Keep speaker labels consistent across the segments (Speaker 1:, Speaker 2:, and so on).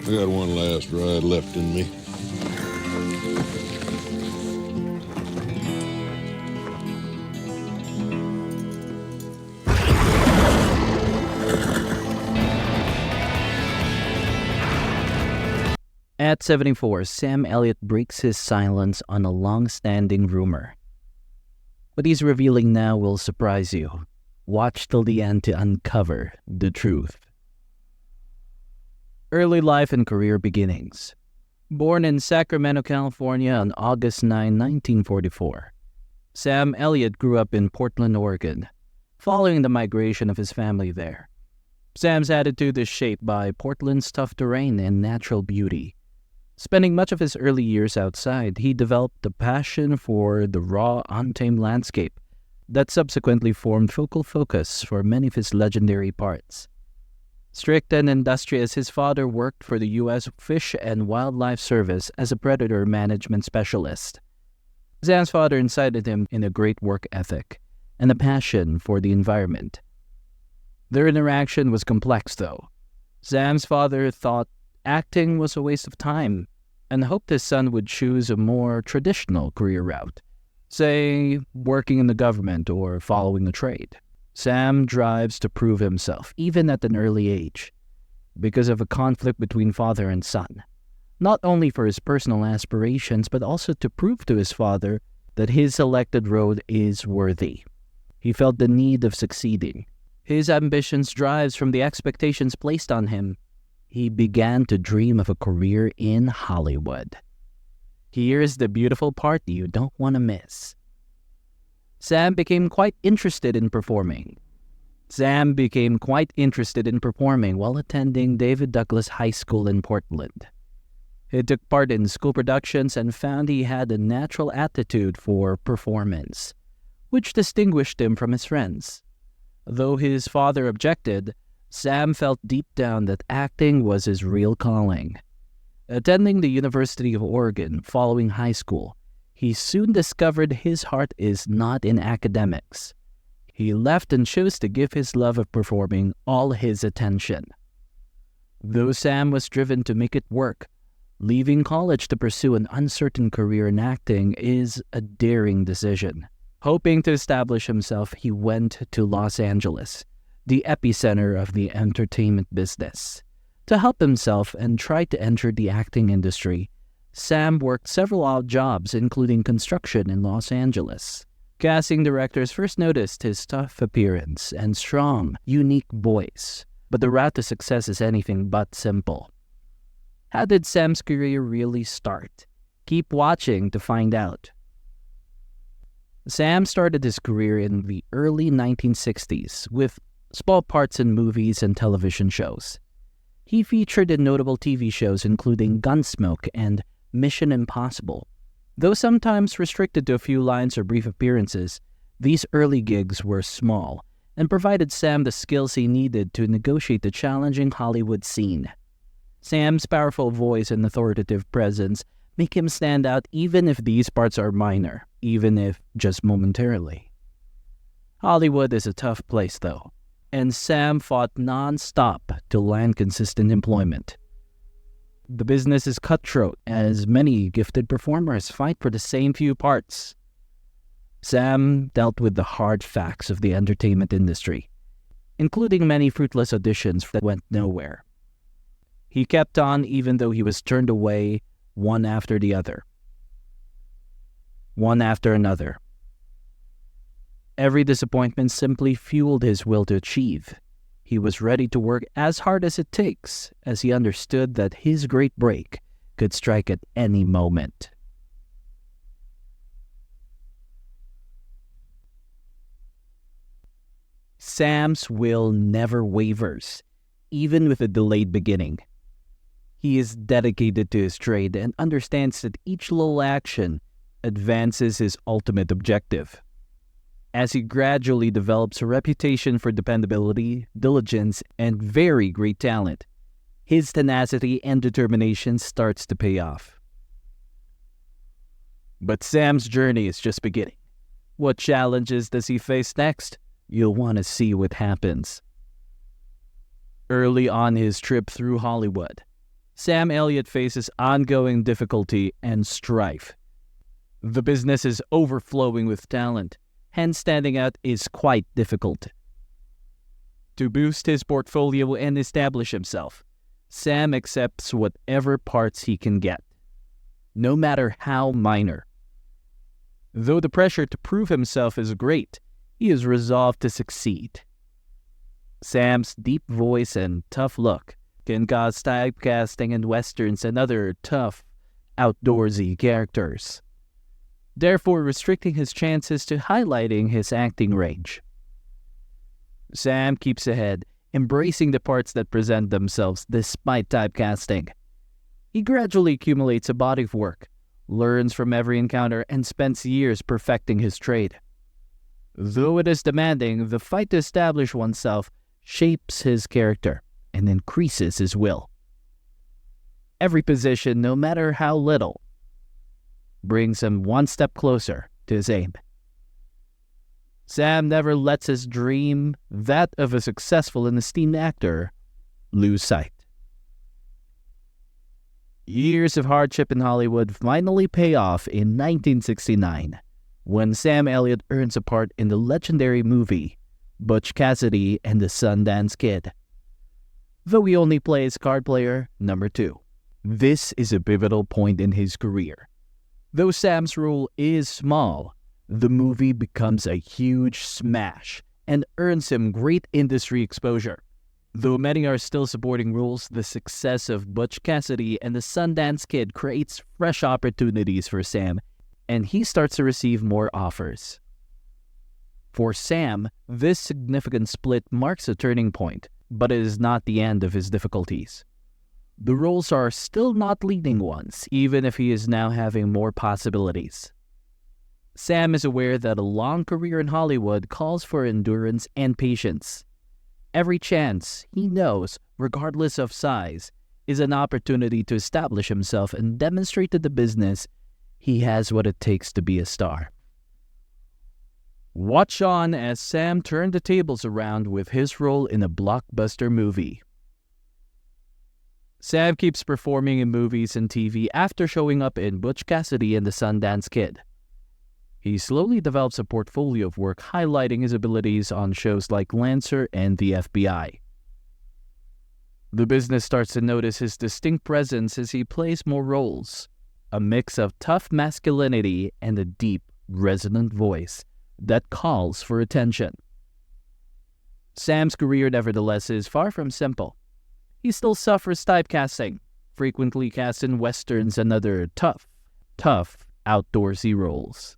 Speaker 1: I got one last ride left in me.
Speaker 2: At 74, Sam Elliott breaks his silence on a long-standing rumor. What he's revealing now will surprise you. Watch till the end to uncover the truth. Early life and career beginnings. Born in Sacramento, California on August 9, 1944, Sam Elliott grew up in Portland, Oregon, following the migration of his family there. Sam's attitude is shaped by Portland's tough terrain and natural beauty. Spending much of his early years outside, he developed a passion for the raw, untamed landscape that subsequently formed focal focus for many of his legendary parts. Strict and industrious, his father worked for the U.S. Fish and Wildlife Service as a predator management specialist. Sam's father incited him in a great work ethic and a passion for the environment. Their interaction was complex, though. Sam's father thought acting was a waste of time and hoped his son would choose a more traditional career route, say, working in the government or following a trade. Sam drives to prove himself, even at an early age, because of a conflict between father and son, not only for his personal aspirations, but also to prove to his father that his selected road is worthy. He felt the need of succeeding. His ambitions drives from the expectations placed on him. He began to dream of a career in Hollywood. Here's the beautiful part you don't want to miss. Sam became quite interested in performing while attending David Douglas High School in Portland. He took part in school productions and found he had a natural aptitude for performance, which distinguished him from his friends. Though his father objected, Sam felt deep down that acting was his real calling. Attending the University of Oregon following high school, he soon discovered his heart is not in academics. He left and chose to give his love of performing all his attention. Though Sam was driven to make it work, leaving college to pursue an uncertain career in acting is a daring decision. Hoping to establish himself, he went to Los Angeles, the epicenter of the entertainment business. To help himself and try to enter the acting industry, Sam worked several odd jobs, including construction in Los Angeles. Casting directors first noticed his tough appearance and strong, unique voice, but the route to success is anything but simple. How did Sam's career really start? Keep watching to find out. Sam started his career in the early 1960s with small parts in movies and television shows. He featured in notable TV shows including Gunsmoke and Mission Impossible. Though sometimes restricted to a few lines or brief appearances, these early gigs were small and provided Sam the skills he needed to negotiate the challenging Hollywood scene. Sam's powerful voice and authoritative presence make him stand out even if these parts are minor, even if just momentarily. Hollywood is a tough place, though, and Sam fought non-stop to land consistent employment. The business is cutthroat, as many gifted performers fight for the same few parts. Sam dealt with the hard facts of the entertainment industry, including many fruitless auditions that went nowhere. He kept on even though he was turned away one after the other. One after another. Every disappointment simply fueled his will to achieve. He was ready to work as hard as it takes, as he understood that his great break could strike at any moment. Sam's will never wavers, even with a delayed beginning. He is dedicated to his trade and understands that each little action advances his ultimate objective. As he gradually develops a reputation for dependability, diligence, and very great talent, his tenacity and determination starts to pay off. But Sam's journey is just beginning. What challenges does he face next? You'll want to see what happens. Early on his trip through Hollywood, Sam Elliott faces ongoing difficulty and strife. The business is overflowing with talent, hence standing out is quite difficult. To boost his portfolio and establish himself, Sam accepts whatever parts he can get, no matter how minor. Though the pressure to prove himself is great, he is resolved to succeed. Sam's deep voice and tough look can cause typecasting in westerns and other tough, outdoorsy characters, therefore restricting his chances to highlighting his acting range. Sam keeps ahead, embracing the parts that present themselves despite typecasting. He gradually accumulates a body of work, learns from every encounter, and spends years perfecting his trade. Though it is demanding, the fight to establish oneself shapes his character and increases his will. Every position, no matter how little, brings him one step closer to his aim. Sam never lets his dream, that of a successful and esteemed actor, lose sight. Years of hardship in Hollywood finally pay off in 1969, when Sam Elliott earns a part in the legendary movie Butch Cassidy and the Sundance Kid, though he only plays card player number 2. This is a pivotal point in his career. Though Sam's role is small, the movie becomes a huge smash and earns him great industry exposure. Though many are still supporting roles, the success of Butch Cassidy and the Sundance Kid creates fresh opportunities for Sam, and he starts to receive more offers. For Sam, this significant split marks a turning point, but it is not the end of his difficulties. The roles are still not leading ones, even if he is now having more possibilities. Sam is aware that a long career in Hollywood calls for endurance and patience. Every chance, he knows, regardless of size, is an opportunity to establish himself and demonstrate to the business he has what it takes to be a star. Watch on as Sam turned the tables around with his role in a blockbuster movie. Sam keeps performing in movies and TV after showing up in Butch Cassidy and the Sundance Kid. He slowly develops a portfolio of work highlighting his abilities on shows like Lancer and the FBI. The business starts to notice his distinct presence as he plays more roles, a mix of tough masculinity and a deep, resonant voice that calls for attention. Sam's career, nevertheless, is far from simple. He still suffers typecasting, frequently cast in westerns and other tough, outdoorsy roles.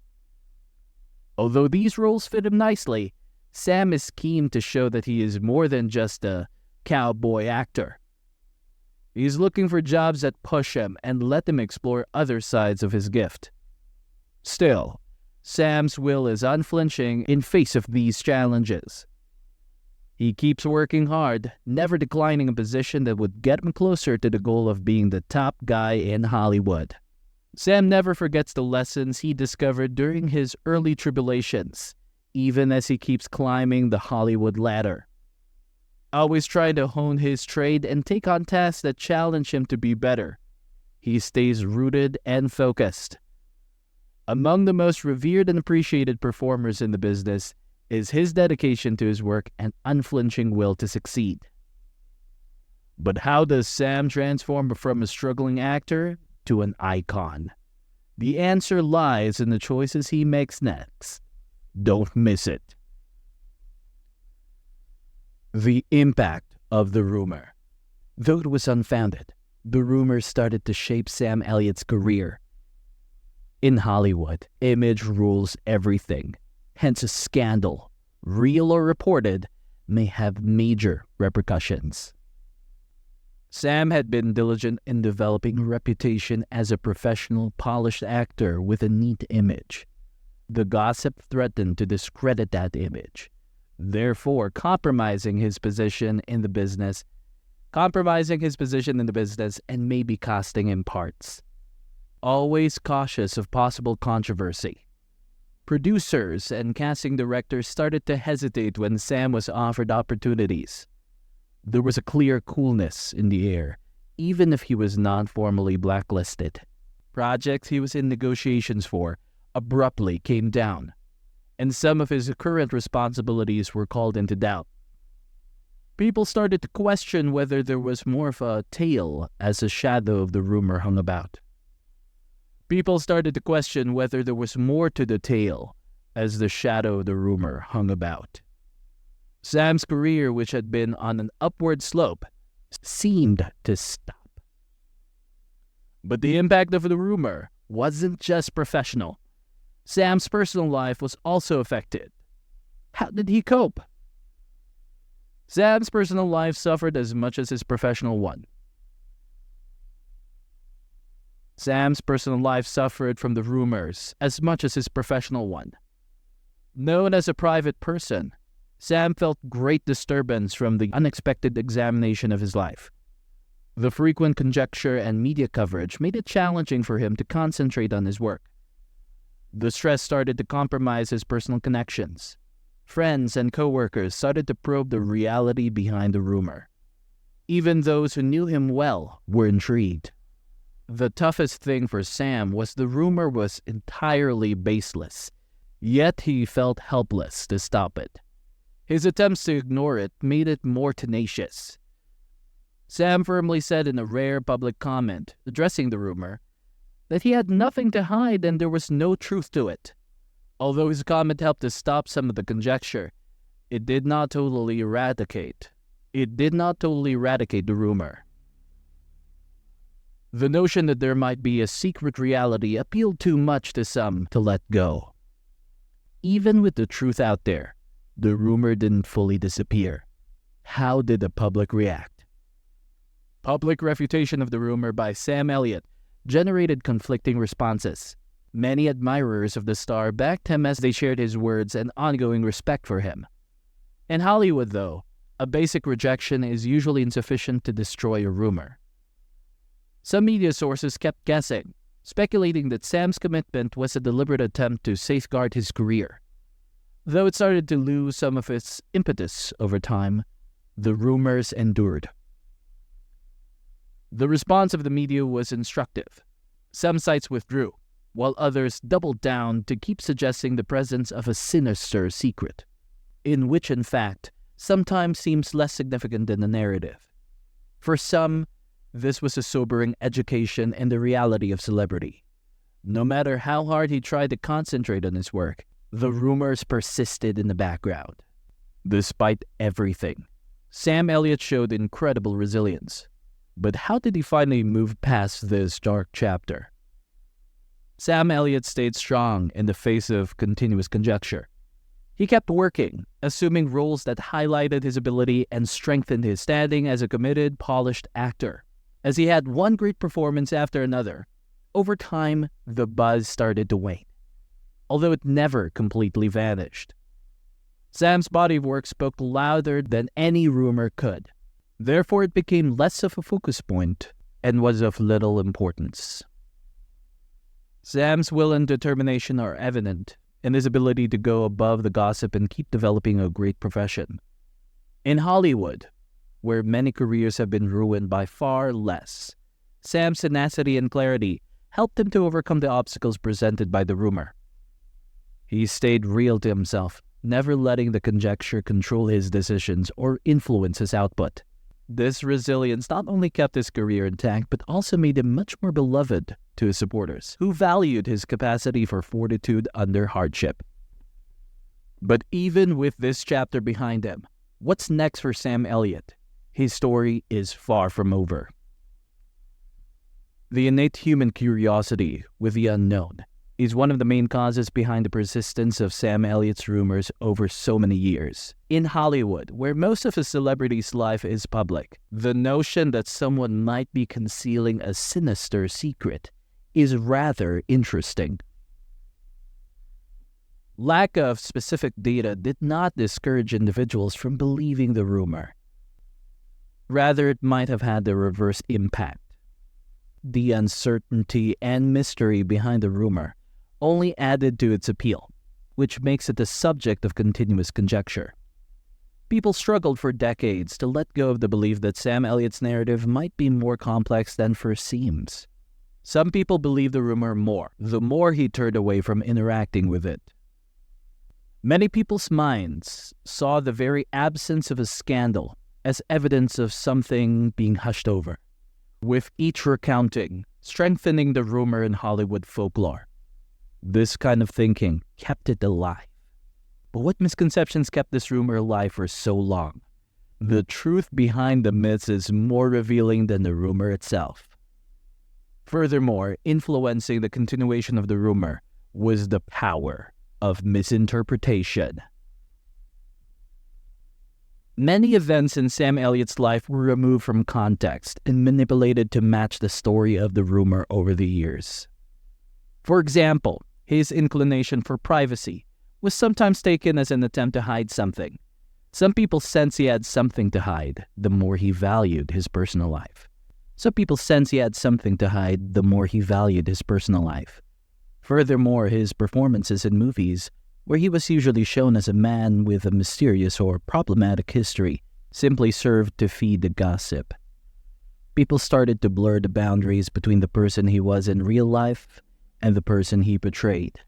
Speaker 2: Although these roles fit him nicely, Sam is keen to show that he is more than just a cowboy actor. He's looking for jobs that push him and let him explore other sides of his gift. Still, Sam's will is unflinching in face of these challenges. He keeps working hard, never declining a position that would get him closer to the goal of being the top guy in Hollywood. Sam never forgets the lessons he discovered during his early tribulations, even as he keeps climbing the Hollywood ladder. Always trying to hone his trade and take on tasks that challenge him to be better, he stays rooted and focused. Among the most revered and appreciated performers in the business is his dedication to his work and unflinching will to succeed. But how does Sam transform from a struggling actor to an icon? The answer lies in the choices he makes next. Don't miss it. The impact of the rumor. Though it was unfounded, the rumor started to shape Sam Elliott's career. In Hollywood, image rules everything. Hence a scandal, real or reported, may have major repercussions. Sam had been diligent in developing a reputation as a professional, polished actor with a neat image. The gossip threatened to discredit that image, therefore compromising his position in the business and maybe costing him parts. Always cautious of possible controversy, producers and casting directors started to hesitate when Sam was offered opportunities. There was a clear coolness in the air, even if he was not formally blacklisted. Projects he was in negotiations for abruptly came down, and some of his current responsibilities were called into doubt. People started to question whether there was more of a tale as a shadow of the rumor hung about. People started to question whether there was more to the tale as the shadow of the rumor hung about. Sam's career, which had been on an upward slope, seemed to stop. But the impact of the rumor wasn't just professional. Sam's personal life was also affected. How did he cope? Sam's personal life suffered as much as his professional one. Sam's personal life suffered from the rumors as much as his professional one. Known as a private person, Sam felt great disturbance from the unexpected examination of his life. The frequent conjecture and media coverage made it challenging for him to concentrate on his work. The stress started to compromise his personal connections. Friends and co-workers started to probe the reality behind the rumor. Even those who knew him well were intrigued. The toughest thing for Sam was the rumor was entirely baseless, yet he felt helpless to stop it. His attempts to ignore it made it more tenacious. Sam firmly said in a rare public comment addressing the rumor that he had nothing to hide and there was no truth to it. Although his comment helped to stop some of the conjecture, it did not totally eradicate the rumor. The notion that there might be a secret reality appealed too much to some to let go. Even with the truth out there, the rumor didn't fully disappear. How did the public react? Public refutation of the rumor by Sam Elliott generated conflicting responses. Many admirers of the star backed him as they shared his words and ongoing respect for him. In Hollywood, though, a basic rejection is usually insufficient to destroy a rumor. Some media sources kept guessing, speculating that Sam's commitment was a deliberate attempt to safeguard his career. Though it started to lose some of its impetus over time, the rumors endured. The response of the media was instructive. Some sites withdrew, while others doubled down to keep suggesting the presence of a sinister secret, in which, in fact, sometimes seems less significant than the narrative. For some, this was a sobering education in the reality of celebrity. No matter how hard he tried to concentrate on his work, the rumors persisted in the background. Despite everything, Sam Elliott showed incredible resilience. But how did he finally move past this dark chapter? Sam Elliott stayed strong in the face of continuous conjecture. He kept working, assuming roles that highlighted his ability and strengthened his standing as a committed, polished actor. As he had one great performance after another, over time, the buzz started to wane, although it never completely vanished. Sam's body of work spoke louder than any rumor could. Therefore, it became less of a focus point and was of little importance. Sam's will and determination are evident in his ability to go above the gossip and keep developing a great profession. In Hollywood, where many careers have been ruined by far less, Sam's tenacity and clarity helped him to overcome the obstacles presented by the rumor. He stayed real to himself, never letting the conjecture control his decisions or influence his output. This resilience not only kept his career intact, but also made him much more beloved to his supporters, who valued his capacity for fortitude under hardship. But even with this chapter behind him, what's next for Sam Elliott? His story is far from over. The innate human curiosity with the unknown is one of the main causes behind the persistence of Sam Elliott's rumors over so many years. In Hollywood, where most of a celebrity's life is public, the notion that someone might be concealing a sinister secret is rather interesting. Lack of specific data did not discourage individuals from believing the rumor. Rather, it might have had the reverse impact. The uncertainty and mystery behind the rumor only added to its appeal, which makes it the subject of continuous conjecture. People struggled for decades to let go of the belief that Sam Elliott's narrative might be more complex than first seems. Some people believed the rumor more, the more he turned away from interacting with it. Many people's minds saw the very absence of a scandal as evidence of something being hushed over, with each recounting strengthening the rumor in Hollywood folklore. This kind of thinking kept it alive. But what misconceptions kept this rumor alive for so long? The truth behind the myths is more revealing than the rumor itself. Furthermore, influencing the continuation of the rumor was the power of misinterpretation. Many events in Sam Elliott's life were removed from context and manipulated to match the story of the rumor over the years. For example, his inclination for privacy was sometimes taken as an attempt to hide something. Some people sensed he had something to hide, the more he valued his personal life. Some people sensed he had something to hide, the more he valued his personal life. Furthermore, his performances in movies, where he was usually shown as a man with a mysterious or problematic history, simply served to feed the gossip. People started to blur the boundaries between the person he was in real life and the person he portrayed,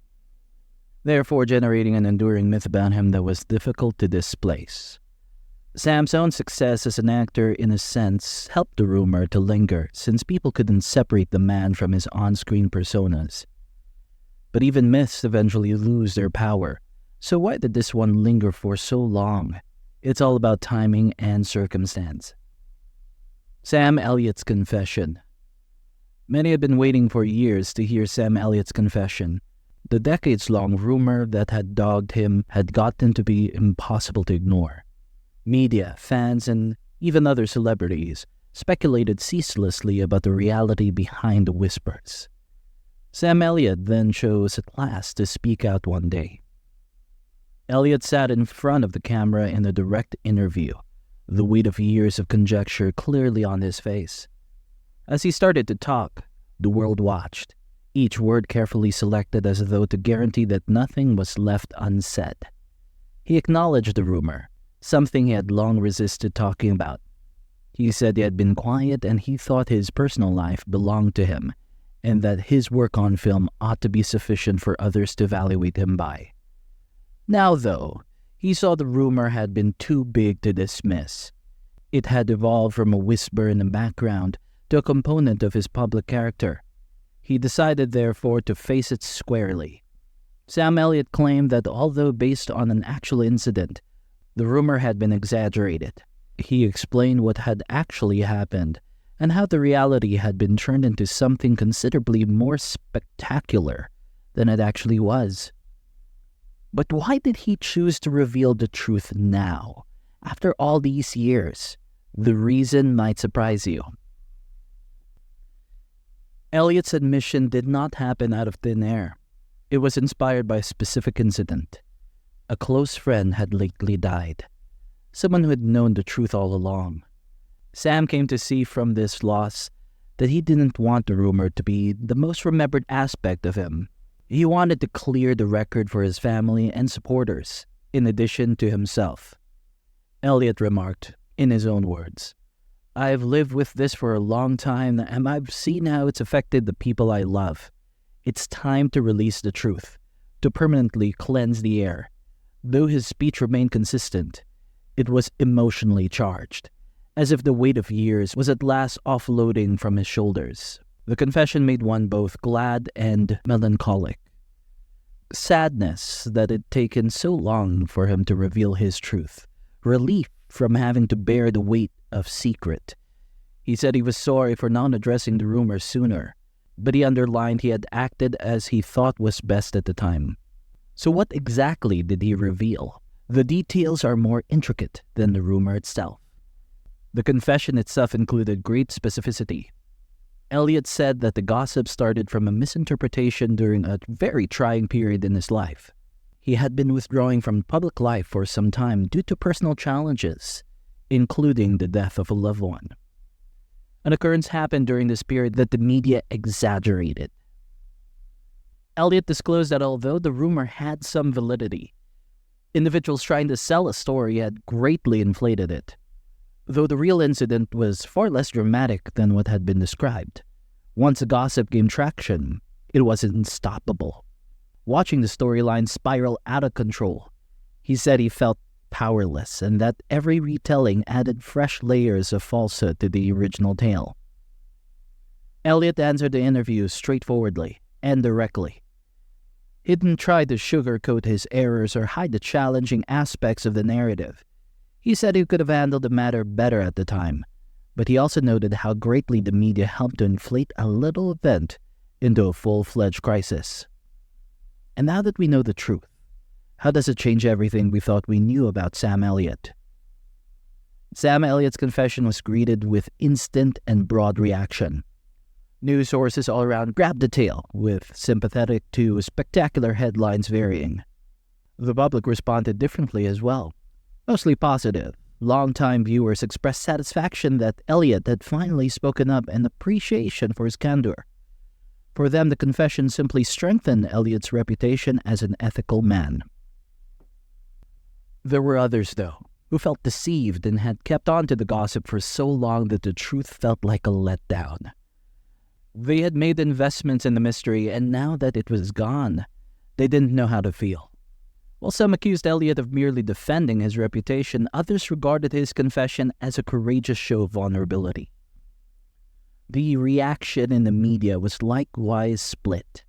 Speaker 2: therefore generating an enduring myth about him that was difficult to displace. Sam's own success as an actor, in a sense, helped the rumor to linger, since people couldn't separate the man from his on-screen personas. But even myths eventually lose their power, so why did this one linger for so long? It's all about timing and circumstance. Sam Elliott's confession. Many had been waiting for years to hear Sam Elliott's confession. The decades-long rumor that had dogged him had gotten to be impossible to ignore. Media, fans, and even other celebrities speculated ceaselessly about the reality behind the whispers. Sam Elliott then chose at last to speak out one day. Elliot sat in front of the camera in a direct interview, the weight of years of conjecture clearly on his face. As he started to talk, the world watched, each word carefully selected as though to guarantee that nothing was left unsaid. He acknowledged the rumor, something he had long resisted talking about. He said he had been quiet and he thought his personal life belonged to him, and that his work on film ought to be sufficient for others to evaluate him by. Now, though, he saw the rumor had been too big to dismiss. It had evolved from a whisper in the background to a component of his public character. He decided, therefore, to face it squarely. Sam Elliott claimed that although based on an actual incident, the rumor had been exaggerated. He explained what had actually happened and how the reality had been turned into something considerably more spectacular than it actually was. But why did he choose to reveal the truth now, after all these years? The reason might surprise you. Elliott's admission did not happen out of thin air. It was inspired by a specific incident. A close friend had lately died, someone who had known the truth all along. Sam came to see from this loss that he didn't want the rumor to be the most remembered aspect of him. He wanted to clear the record for his family and supporters, in addition to himself. Elliot remarked, in his own words, "I've lived with this for a long time, and I've seen how it's affected the people I love. It's time to release the truth, to permanently cleanse the air." Though his speech remained consistent, it was emotionally charged, as if the weight of years was at last offloading from his shoulders. The confession made one both glad and melancholic. Sadness that it had taken so long for him to reveal his truth. Relief from having to bear the weight of secret. He said he was sorry for not addressing the rumor sooner, but he underlined he had acted as he thought was best at the time. So what exactly did he reveal? The details are more intricate than the rumor itself. The confession itself included great specificity. Elliot said that the gossip started from a misinterpretation during a very trying period in his life. He had been withdrawing from public life for some time due to personal challenges, including the death of a loved one. An occurrence happened during this period that the media exaggerated. Elliot disclosed that although the rumor had some validity, Individuals trying to sell a story had greatly inflated it. Though the real incident was far less dramatic than what had been described, once the gossip gained traction, it was unstoppable. Watching the storyline spiral out of control, he said he felt powerless and that every retelling added fresh layers of falsehood to the original tale. Elliot answered the interview straightforwardly and directly. He didn't try to sugarcoat his errors or hide the challenging aspects of the narrative. He said he could have handled the matter better at the time, but he also noted how greatly the media helped to inflate a little event into a full-fledged crisis. And now that we know the truth, how does it change everything we thought we knew about Sam Elliott? Sam Elliott's confession was greeted with instant and broad reaction. News sources all around grabbed the tale, with sympathetic to spectacular headlines varying. The public responded differently as well, mostly positive. Longtime viewers expressed satisfaction that Elliot had finally spoken up and appreciation for his candor. For them, the confession simply strengthened Elliot's reputation as an ethical man. There were others, though, who felt deceived and had kept on to the gossip for so long that the truth felt like a letdown. They had made investments in the mystery, and now that it was gone, they didn't know how to feel. While some accused Elliot of merely defending his reputation, others regarded his confession as a courageous show of vulnerability. The reaction in the media was likewise split.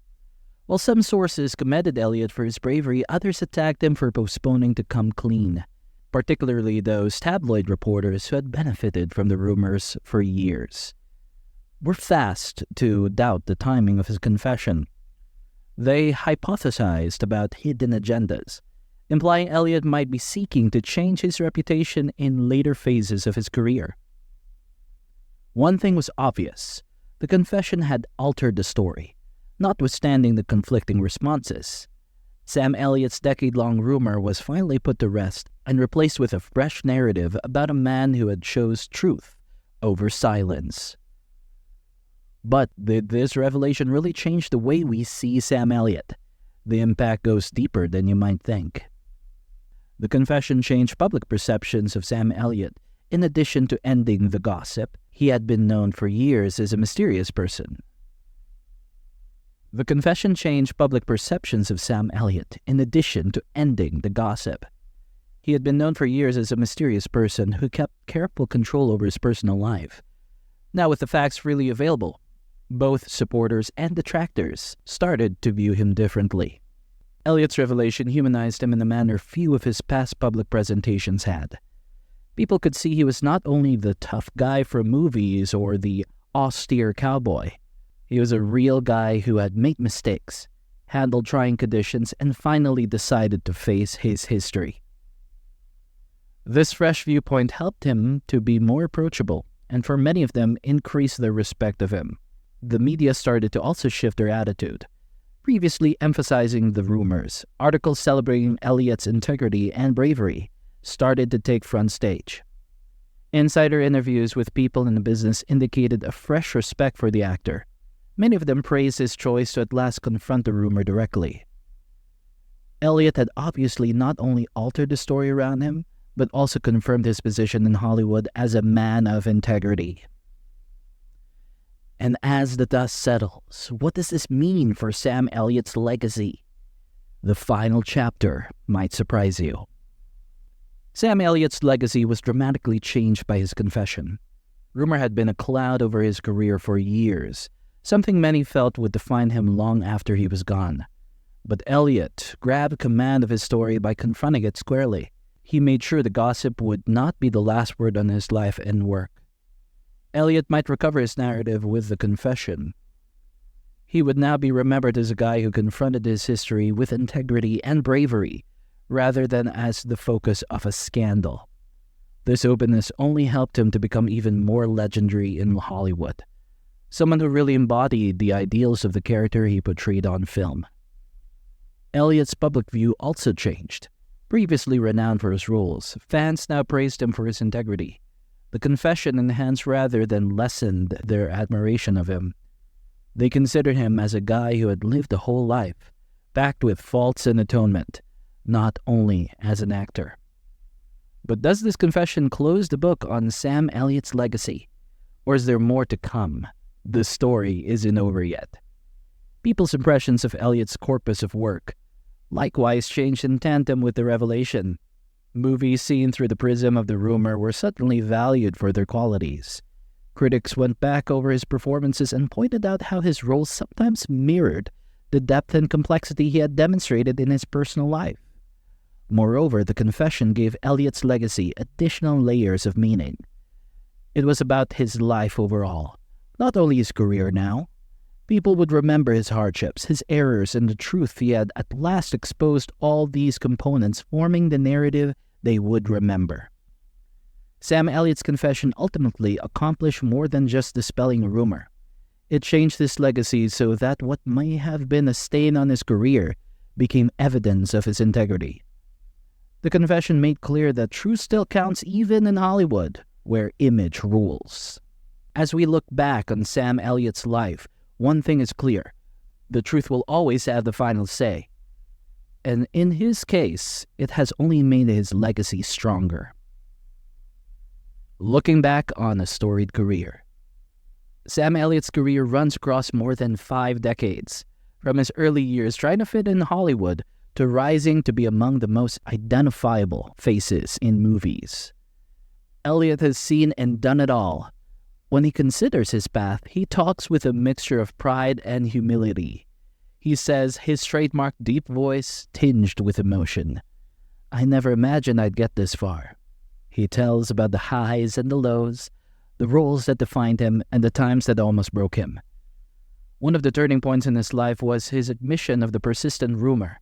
Speaker 2: While some sources commended Elliot for his bravery, others attacked him for postponing to come clean, particularly those tabloid reporters who had benefited from the rumors for years. Were fast to doubt the timing of his confession. They hypothesized about hidden agendas, implying Elliot might be seeking to change his reputation in later phases of his career. One thing was obvious: the confession had altered the story, notwithstanding the conflicting responses. Sam Elliott's decade-long rumor was finally put to rest and replaced with a fresh narrative about a man who had chose truth over silence. But did this revelation really change the way we see Sam Elliott? The impact goes deeper than you might think. The confession changed public perceptions of Sam Elliott. In addition to ending the gossip, he had been known for years as a mysterious person. The confession changed public perceptions of Sam Elliott, in addition to ending the gossip. He had been known for years as a mysterious person who kept careful control over his personal life. Now, with the facts freely available, both supporters and detractors started to view him differently. Elliott's revelation humanized him in a manner few of his past public presentations had. People could see he was not only the tough guy from movies or the austere cowboy. He was a real guy who had made mistakes, handled trying conditions, and finally decided to face his history. This fresh viewpoint helped him to be more approachable, and for many of them, increased their respect of him. The media started to also shift their attitude. Previously emphasizing the rumors, articles celebrating Elliott's integrity and bravery started to take front stage. Insider interviews with people in the business indicated a fresh respect for the actor. Many of them praised his choice to at last confront the rumor directly. Elliot had obviously not only altered the story around him, but also confirmed his position in Hollywood as a man of integrity. And as the dust settles, what does this mean for Sam Elliott's legacy? The final chapter might surprise you. Sam Elliott's legacy was dramatically changed by his confession. Rumor had been a cloud over his career for years, something many felt would define him long after he was gone. But Elliot grabbed command of his story by confronting it squarely. He made sure the gossip would not be the last word on his life and work. Elliot might recover his narrative with the confession. He would now be remembered as a guy who confronted his history with integrity and bravery, rather than as the focus of a scandal. This openness only helped him to become even more legendary in Hollywood, someone who really embodied the ideals of the character he portrayed on film. Elliott's public view also changed. Previously renowned for his roles, fans now praised him for his integrity. The confession enhanced rather than lessened their admiration of him. They considered him as a guy who had lived a whole life, backed with faults and atonement. not only as an actor. But does this confession close the book on Sam Elliott's legacy? Or is there more to come? The story isn't over yet. People's impressions of Elliott's corpus of work likewise changed in tandem with the revelation. Movies seen through the prism of the rumor were suddenly valued for their qualities. Critics went back over his performances and pointed out how his roles sometimes mirrored the depth and complexity he had demonstrated in his personal life. Moreover, the confession gave Elliott's legacy additional layers of meaning. It was about his life overall, not only his career now. People would remember his hardships, his errors, and the truth he had at last exposed, all these components forming the narrative they would remember. Sam Elliott's confession ultimately accomplished more than just dispelling a rumor. It changed his legacy so that what may have been a stain on his career became evidence of his integrity. The confession made clear that truth still counts even in Hollywood, where image rules. As we look back on Sam Elliott's life, one thing is clear: the truth will always have the final say. And in his case, it has only made his legacy stronger. Looking back on a storied career. Sam Elliott's career runs across more than 5 decades, from his early years trying to fit in Hollywood to rising to be among the most identifiable faces in movies. Elliot has seen and done it all. When he considers his path, he talks with a mixture of pride and humility. He says his trademark deep voice tinged with emotion. "I never imagined I'd get this far." He tells about the highs and the lows, the roles that defined him, and the times that almost broke him. One of the turning points in his life was his admission of the persistent rumor.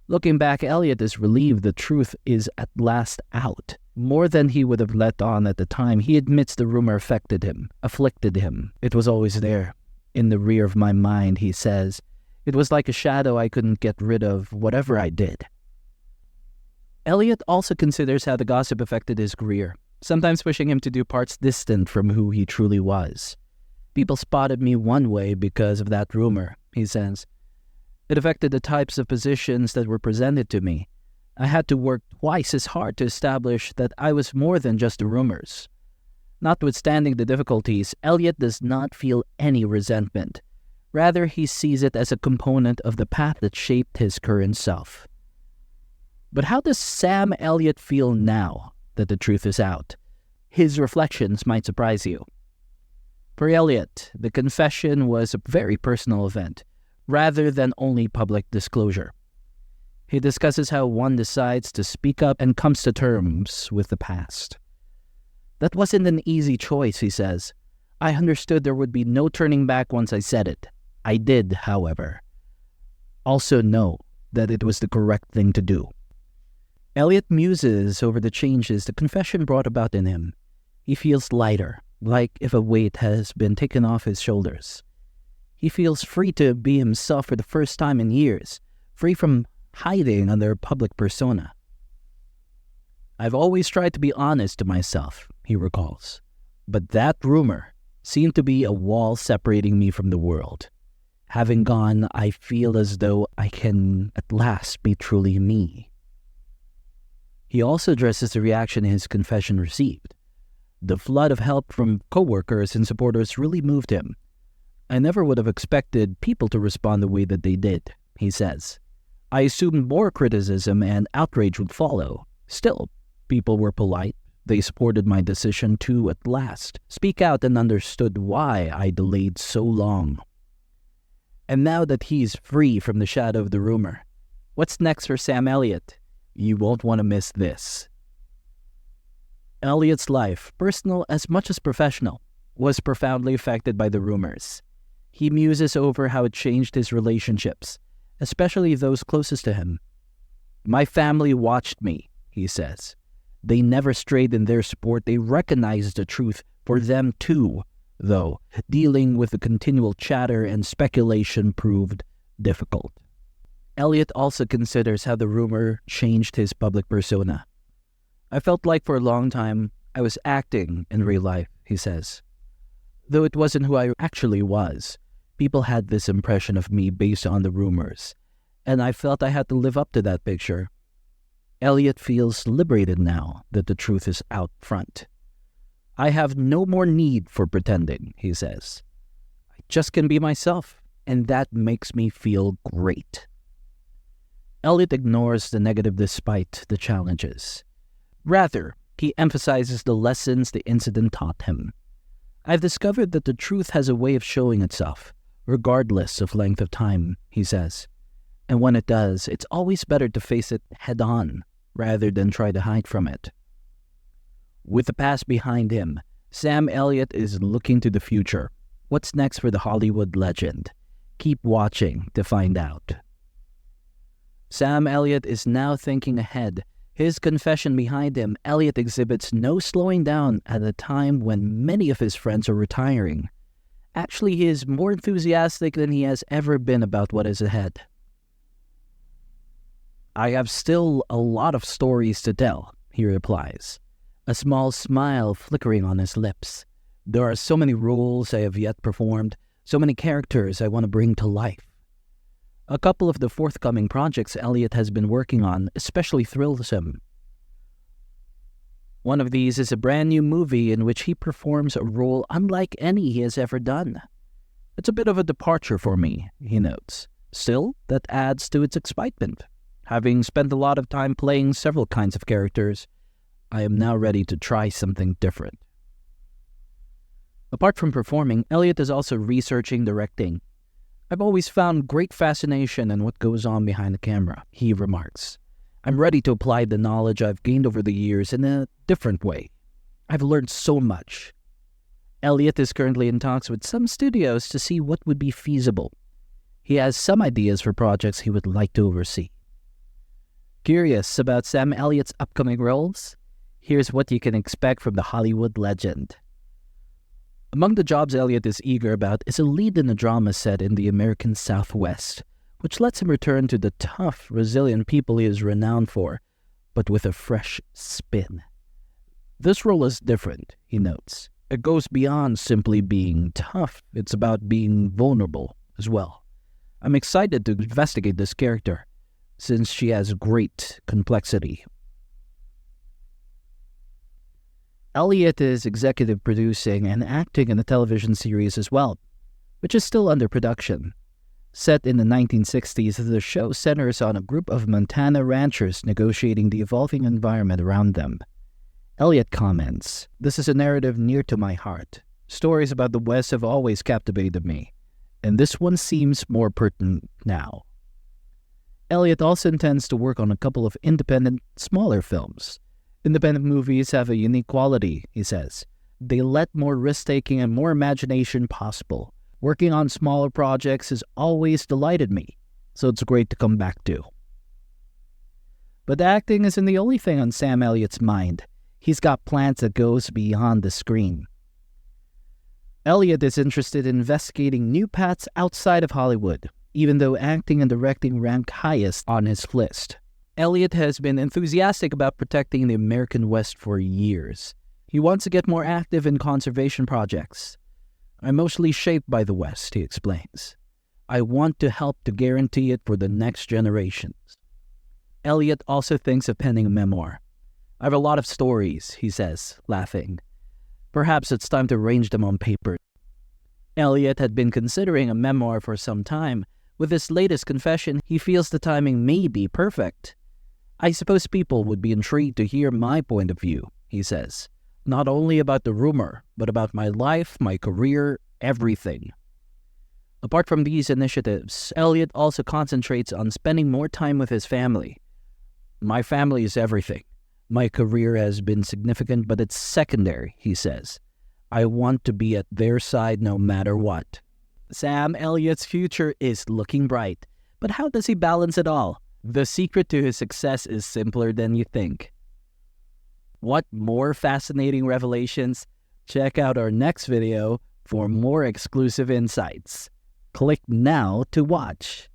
Speaker 2: Looking back, Elliot is relieved the truth is at last out. More than he would have let on at the time, he admits the rumor afflicted him. It was always there, in the rear of my mind, he says. It was like a shadow I couldn't get rid of, whatever I did. Elliot also considers how the gossip affected his career, sometimes pushing him to do parts distant from who he truly was. "People spotted me one way because of that rumor," he says. "It affected the types of positions that were presented to me. I had to work twice as hard to establish that I was more than just the rumors." Notwithstanding the difficulties, Elliot does not feel any resentment. Rather, he sees it as a component of the path that shaped his current self. But how does Sam Elliott feel now that the truth is out? His reflections might surprise you. For Elliot, the confession was a very personal event, rather than only public disclosure. He discusses how one decides to speak up and comes to terms with the past. "That wasn't an easy choice," he says. "I understood there would be no turning back once I said it. I did, however, also know that it was the correct thing to do." Elliot muses over the changes the confession brought about in him. He feels lighter, like if a weight has been taken off his shoulders. He feels free to be himself for the first time in years, free from hiding under a public persona. "I've always tried to be honest to myself," he recalls. "But that rumor seemed to be a wall separating me from the world. Having gone, I feel as though I can at last be truly me." He also addresses the reaction his confession received. The flood of help from coworkers and supporters really moved him. "I never would have expected people to respond the way that they did," he says. "I assumed more criticism and outrage would follow. Still, people were polite. They supported my decision to, at last, speak out and understood why I delayed so long." And now that he's free from the shadow of the rumor, what's next for Sam Elliott? You won't want to miss this. Elliot's life, personal as much as professional, was profoundly affected by the rumors. He muses over how it changed his relationships, especially those closest to him. "My family watched me," he says. "They never strayed in their support. They recognized the truth for them too, though dealing with the continual chatter and speculation proved difficult." Elliot also considers how the rumor changed his public persona. "I felt like for a long time I was acting in real life," he says. "Though it wasn't who I actually was. People had this impression of me based on the rumors, and I felt I had to live up to that picture. Elliot feels liberated now that the truth is out front. I have no more need for pretending, he says. I just can be myself, and that makes me feel great. Elliot ignores the negative despite the challenges. Rather, he emphasizes the lessons the incident taught him. I've discovered that the truth has a way of showing itself, regardless of length of time, he says. And when it does, it's always better to face it head-on, rather than try to hide from it. With the past behind him, Sam Elliott is looking to the future. What's next for the Hollywood legend? Keep watching to find out. Sam Elliott is now thinking ahead. His confession behind him, Elliot exhibits no slowing down at a time when many of his friends are retiring. Actually, he is more enthusiastic than he has ever been about what is ahead. I have still a lot of stories to tell, he replies, a small smile flickering on his lips. There are so many roles I have yet performed, so many characters I want to bring to life. A couple of the forthcoming projects Elliot has been working on especially thrills him. One of these is a brand new movie in which he performs a role unlike any he has ever done. It's a bit of a departure for me, he notes. Still, that adds to its excitement. Having spent a lot of time playing several kinds of characters, I am now ready to try something different. Apart from performing, Elliot is also researching directing. I've always found great fascination in what goes on behind the camera, he remarks. I'm ready to apply the knowledge I've gained over the years in a different way. I've learned so much. Elliot is currently in talks with some studios to see what would be feasible. He has some ideas for projects he would like to oversee. Curious about Sam Elliott's upcoming roles? Here's what you can expect from the Hollywood legend. Among the jobs Elliot is eager about is a lead in a drama set in the American Southwest, which lets him return to the tough, resilient people he is renowned for, but with a fresh spin. This role is different, he notes. It goes beyond simply being tough. It's about being vulnerable as well. I'm excited to investigate this character, since she has great complexity. Elliot is executive producing and acting in a television series as well, which is still under production. Set in the 1960s, the show centers on a group of Montana ranchers negotiating the evolving environment around them. Elliot comments, "This is a narrative near to my heart. Stories about the West have always captivated me, and this one seems more pertinent now." Elliot also intends to work on a couple of independent, smaller films. Independent movies have a unique quality, he says. They let more risk-taking and more imagination possible. Working on smaller projects has always delighted me, so it's great to come back to. But acting isn't the only thing on Sam Elliott's mind. He's got plans that goes beyond the screen. Elliot is interested in investigating new paths outside of Hollywood, even though acting and directing rank highest on his list. Elliot has been enthusiastic about protecting the American West for years. He wants to get more active in conservation projects. I'm mostly shaped by the West, he explains. I want to help to guarantee it for the next generations. Elliot also thinks of penning a memoir. I have a lot of stories, he says, laughing. Perhaps it's time to arrange them on paper. Elliot had been considering a memoir for some time. With his latest confession, he feels the timing may be perfect. I suppose people would be intrigued to hear my point of view, he says. Not only about the rumor, but about my life, my career, everything. Apart from these initiatives, Elliot also concentrates on spending more time with his family. My family is everything. My career has been significant, but it's secondary, he says. I want to be at their side no matter what. Sam Elliott's future is looking bright, but how does he balance it all? The secret to his success is simpler than you think. Want more fascinating revelations? Check out our next video for more exclusive insights. Click now to watch.